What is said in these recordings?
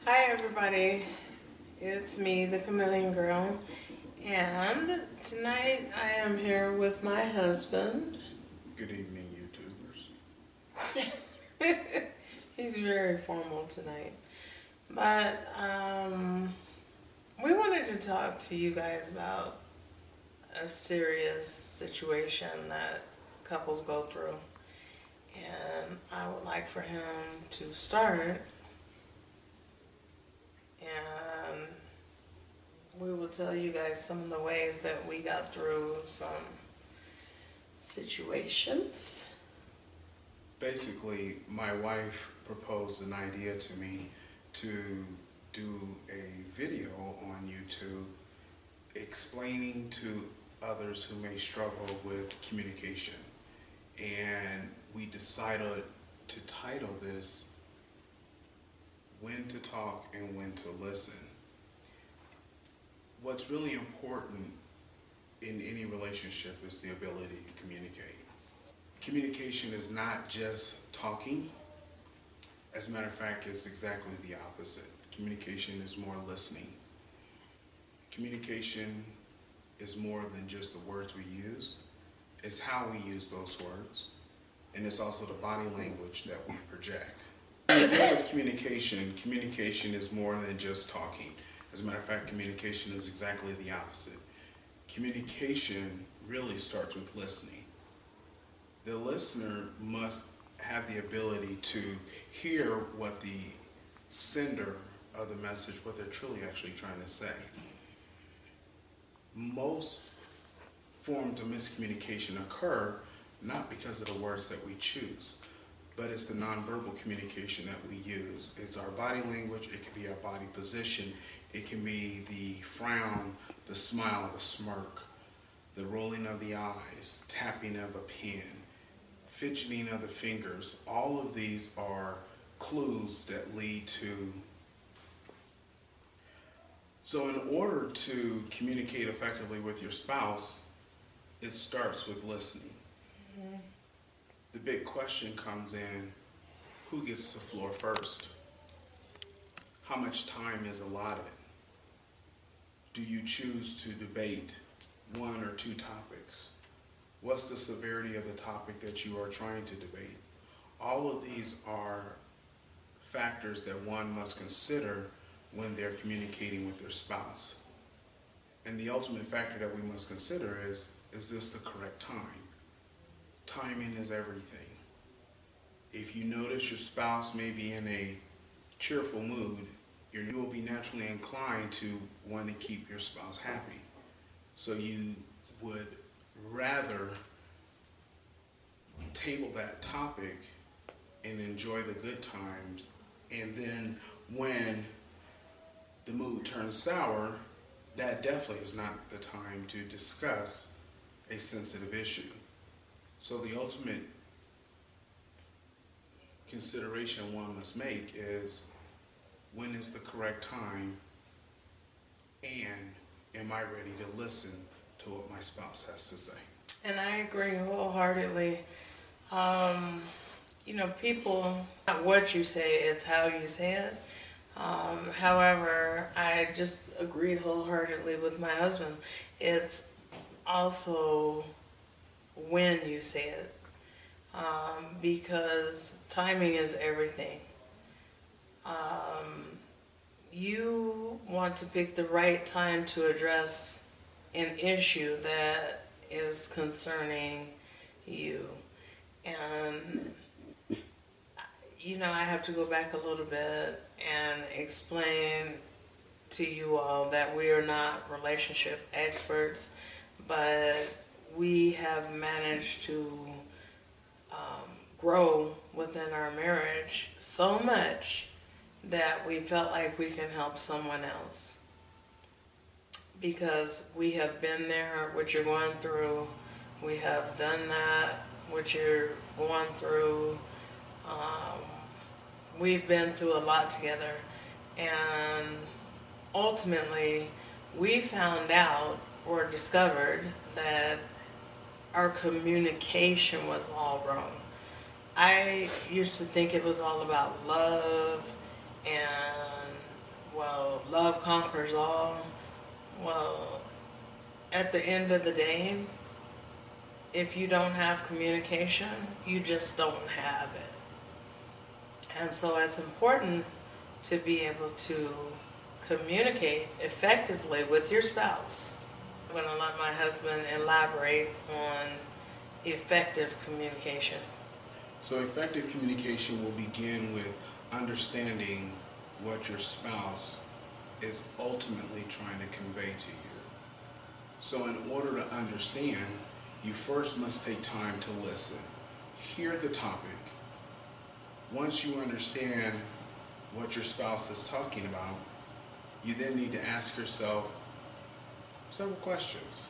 Hi everybody, it's me, the Chameleon Girl, and tonight I am here with my husband. Good evening, YouTubers. He's very formal tonight, but we wanted to talk to you guys about a serious situation that couples go through, and I would like for him to start, and we will tell you guys some of the ways that we got through some situations. Basically, my wife proposed an idea to me to do a video on YouTube explaining to others who may struggle with communication. And we decided to title this When to Talk and When to Listen. What's really important in any relationship is the ability to communicate. Communication is not just talking. As a matter of fact, it's exactly the opposite. Communication is more listening. Communication is more than just the words we use. It's how we use those words. And it's also the body language that we project. With communication is more than just talking. As a matter of fact, communication is exactly the opposite. Communication really starts with listening. The listener must have the ability to hear what the sender of the message, what they're truly actually trying to say. Most forms of miscommunication occur not because of the words that we choose, but it's the nonverbal communication that we use. It's our body language, it can be our body position, it can be the frown, the smile, the smirk, the rolling of the eyes, tapping of a pen, fidgeting of the fingers. All of these are clues that lead to. So in order to communicate effectively with your spouse, it starts with listening. Mm-hmm. The big question comes in, who gets the floor first? How much time is allotted? Do you choose to debate one or two topics? What's the severity of the topic that you are trying to debate? All of these are factors that one must consider when they're communicating with their spouse. And the ultimate factor that we must consider is this the correct time? Timing is everything. If you notice your spouse may be in a cheerful mood, you will be naturally inclined to want to keep your spouse happy. So you would rather table that topic and enjoy the good times, and then when the mood turns sour, that definitely is not the time to discuss a sensitive issue. So the ultimate consideration one must make is, when is the correct time, and am I ready to listen to what my spouse has to say? And I agree wholeheartedly. People, not what you say, it's how you say it. However, I just agree wholeheartedly with my husband. It's also when you say it. Because timing is everything. You want to pick the right time to address an issue that is concerning you. And, I have to go back a little bit and explain to you all that we are not relationship experts, but we have managed to grow within our marriage so much that we felt like we can help someone else. Because we have been there, what you're going through, we have done that, what you're going through. We've been through a lot together, and ultimately we found out or discovered that our communication was all wrong. I used to think it was all about love and well, love conquers all. Well, at the end of the day, if you don't have communication, you just don't have it. And so it's important to be able to communicate effectively with your spouse. I'm going to let my husband elaborate on effective communication. So effective communication will begin with understanding what your spouse is ultimately trying to convey to you. So in order to understand, you first must take time to listen. Hear the topic. Once you understand what your spouse is talking about, you then need to ask yourself several questions.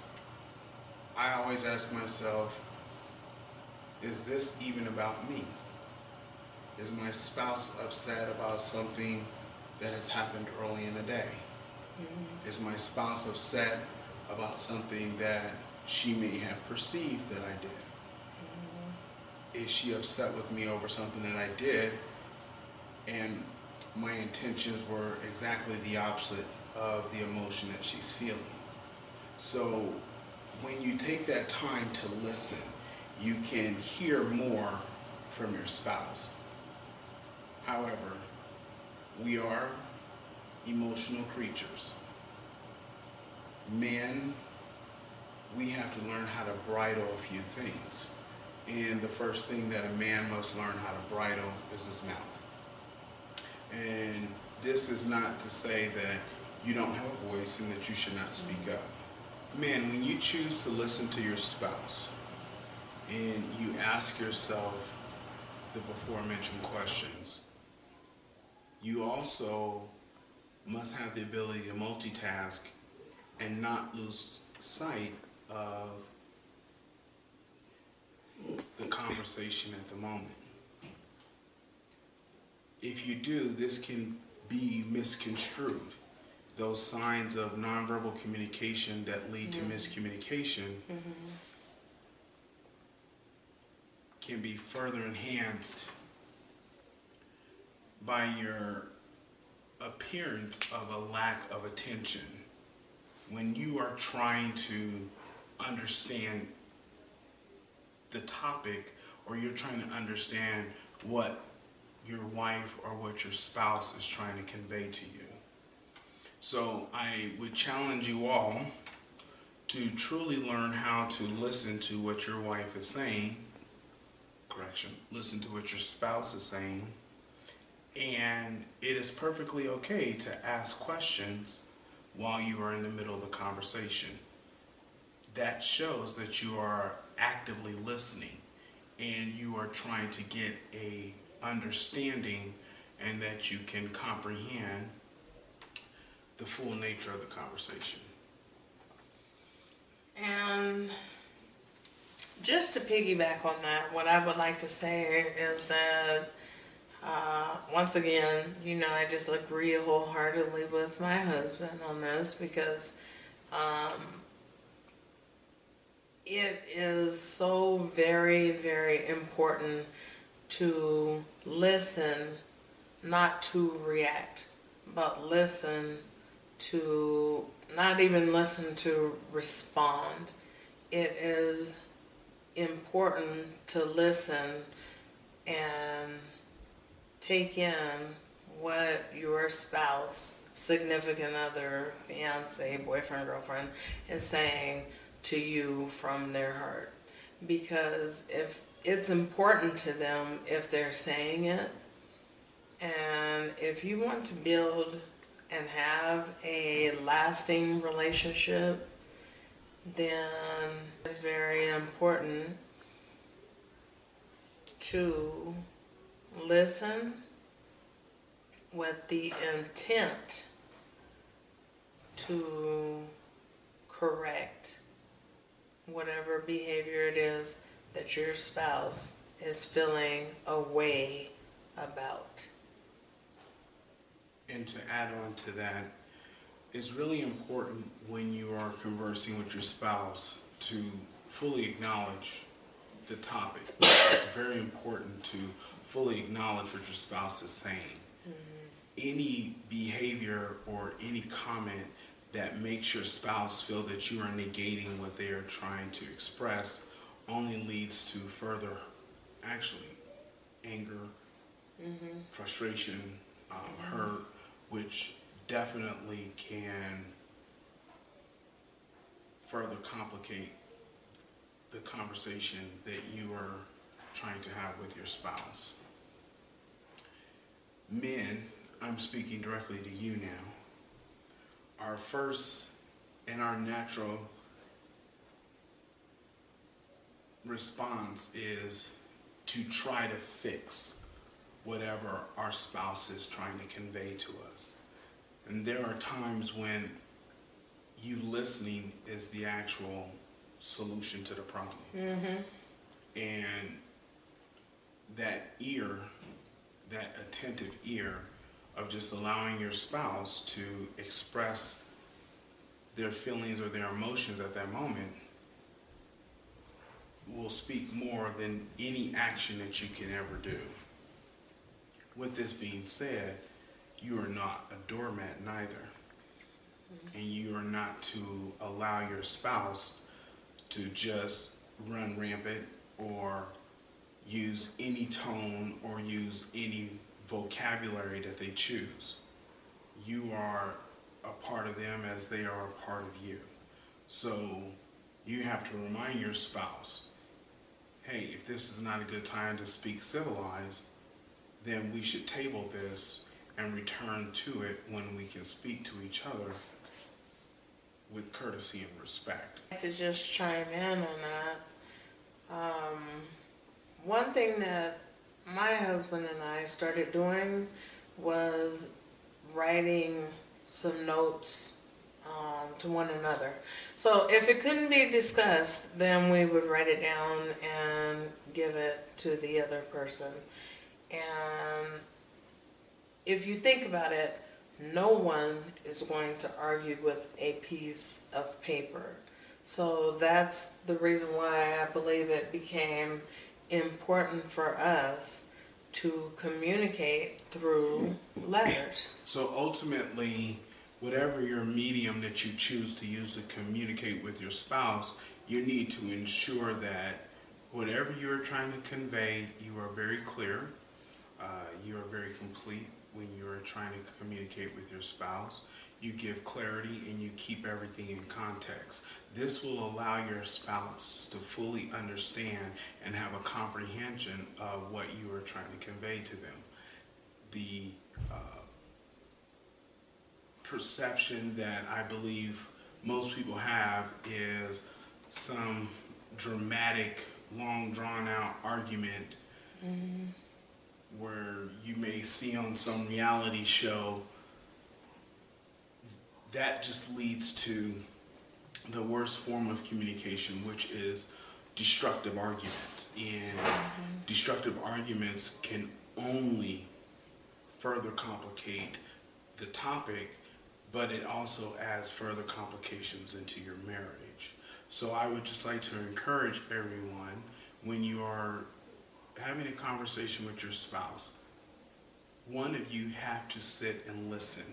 I always ask myself, is this even about me? Is my spouse upset about something that has happened early in the day? Is my spouse upset about something that she may have perceived that I did? Is she upset with me over something that I did and my intentions were exactly the opposite of the emotion that she's feeling? So when you take that time to listen, you can hear more from your spouse. However, we are emotional creatures. Men, we have to learn how to bridle a few things. And the first thing that a man must learn how to bridle is his mouth. And this is not to say that you don't have a voice and that you should not speak up. Men, when you choose to listen to your spouse and you ask yourself the before mentioned questions, you also must have the ability to multitask and not lose sight of the conversation at the moment. If you do, this can be misconstrued. Those signs of nonverbal communication that lead to miscommunication can be further enhanced by your appearance of a lack of attention. When you are trying to understand the topic, or you're trying to understand what your wife or what your spouse is trying to convey to you. So I would challenge you all to truly learn how to listen to what your wife is saying. Listen to what your spouse is saying. And it is perfectly okay to ask questions while you are in the middle of the conversation. That shows that you are actively listening and you are trying to get a understanding and that you can comprehend the full nature of the conversation. And just to piggyback on that, what I would like to say is that once again, I just agree wholeheartedly with my husband on this because it is so very, very important to listen, not to react, but listen to, not even listen to respond. It is important to listen and take in what your spouse, significant other, fiance, boyfriend, girlfriend is saying to you from their heart. Because if it's important to them if they're saying it, and if you want to build and have a lasting relationship, then it's very important to listen with the intent to correct whatever behavior it is that your spouse is feeling a way about. And to add on to that, it's really important when you are conversing with your spouse to fully acknowledge the topic. It's very important to fully acknowledge what your spouse is saying. any behavior or any comment that makes your spouse feel that you are negating what they are trying to express only leads to further, actually, anger, frustration, hurt, which definitely can further complicate the conversation that you are trying to have with your spouse. Men, I'm speaking directly to you now. Our first and our natural response is to try to fix whatever our spouse is trying to convey to us. And there are times when you listening is the actual solution to the problem. And that ear, that attentive ear of just allowing your spouse to express their feelings or their emotions at that moment will speak more than any action that you can ever do. With this being said, you are not a doormat neither. And you are not to allow your spouse to just run rampant or use any tone or use any vocabulary that they choose. You are a part of them as they are a part of you. So you have to remind your spouse, hey, if this is not a good time to speak civilized, then we should table this and return to it when we can speak to each other with courtesy and respect. To just chime in on that, one thing that my husband and I started doing was writing some notes to one another. So if it couldn't be discussed, then we would write it down and give it to the other person. And if you think about it, no one is going to argue with a piece of paper. So that's the reason why I believe it became important for us to communicate through letters. So ultimately, whatever your medium that you choose to use to communicate with your spouse, you need to ensure that whatever you're trying to convey, you are very clear, you are very complete when you are trying to communicate with your spouse. You give clarity and you keep everything in context. This will allow your spouse to fully understand and have a comprehension of what you are trying to convey to them. The perception that I believe most people have is some dramatic, long drawn out argument where you may see on some reality show. That just leads to the worst form of communication, which is destructive arguments. And destructive arguments can only further complicate the topic, but it also adds further complications into your marriage. So I would just like to encourage everyone, when you are having a conversation with your spouse, one of you have to sit and listen.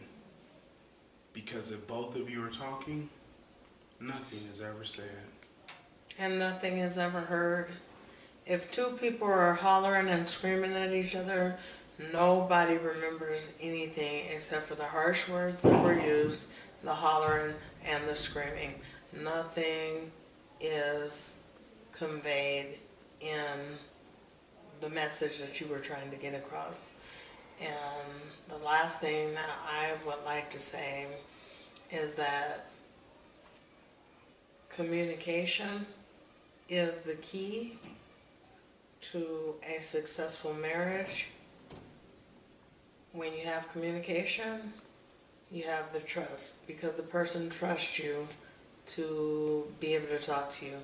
Because if both of you are talking, nothing is ever said. And nothing is ever heard. If two people are hollering and screaming at each other, nobody remembers anything except for the harsh words that were used, the hollering and the screaming. Nothing is conveyed in the message that you were trying to get across. And the last thing that I would like to say is that communication is the key to a successful marriage. When you have communication, you have the trust, because the person trusts you to be able to talk to you.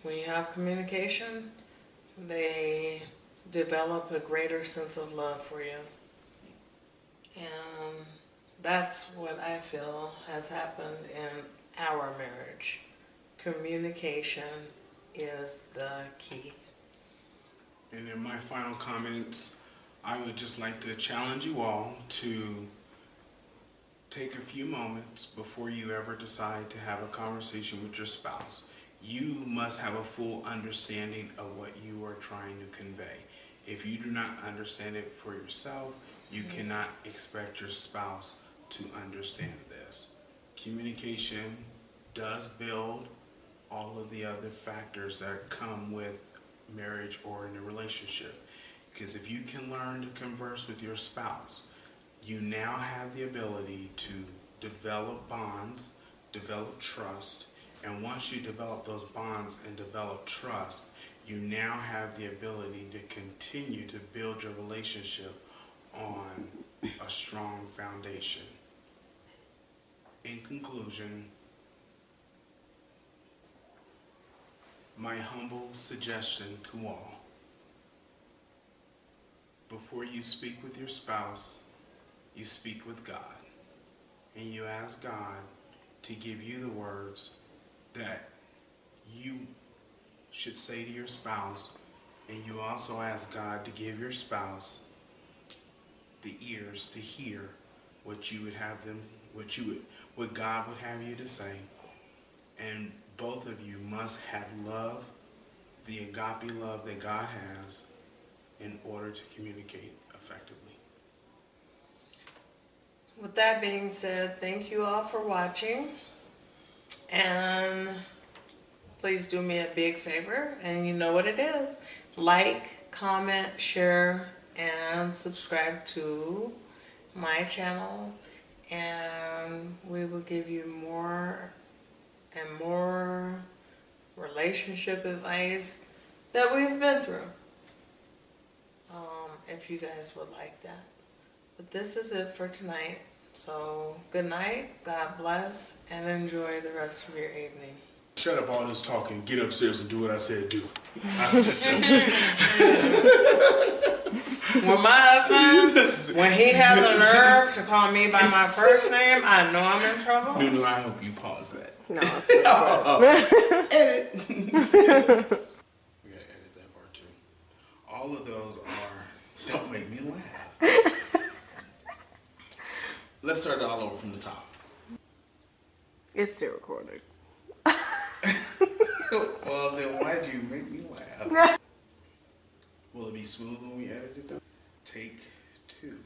When you have communication, they develop a greater sense of love for you. And that's what I feel has happened in our marriage. Communication is the key. And in my final comments, I would just like to challenge you all to take a few moments before you ever decide to have a conversation with your spouse. You must have a full understanding of what you are trying to convey. If you do not understand it for yourself, you cannot expect your spouse to understand this. Communication does build all of the other factors that come with marriage or in a relationship. Because if you can learn to converse with your spouse, you now have the ability to develop bonds, develop trust, and once you develop those bonds and develop trust, you now have the ability to continue to build your relationship on a strong foundation. In conclusion, my humble suggestion to all: before you speak with your spouse, you speak with God, and you ask God to give you the words that you should say to your spouse, and you also ask God to give your spouse the ears to hear what you would have them, what God would have you to say. And both of you must have love, the agape love that God has, in order to communicate effectively. With that being said, thank you all for watching. And please do me a big favor, and you know what it is. Like, comment, share, and subscribe to my channel. And we will give you more and more relationship advice that we've been through. If you guys would like that. But this is it for tonight. So good night, God bless, and enjoy the rest of your evening. Shut up all this talking, get upstairs and do what I said do. When my husband, when he has the nerve to call me by my first name, I know I'm in trouble. Nunu, I hope you pause that. No, it's good. Edit. We gotta edit that part too. All of those are, don't make me laugh. Let's start it all over from the top. It's still recording. Well, then why'd you make me laugh? Will it be smooth when we edit it though? Take 2.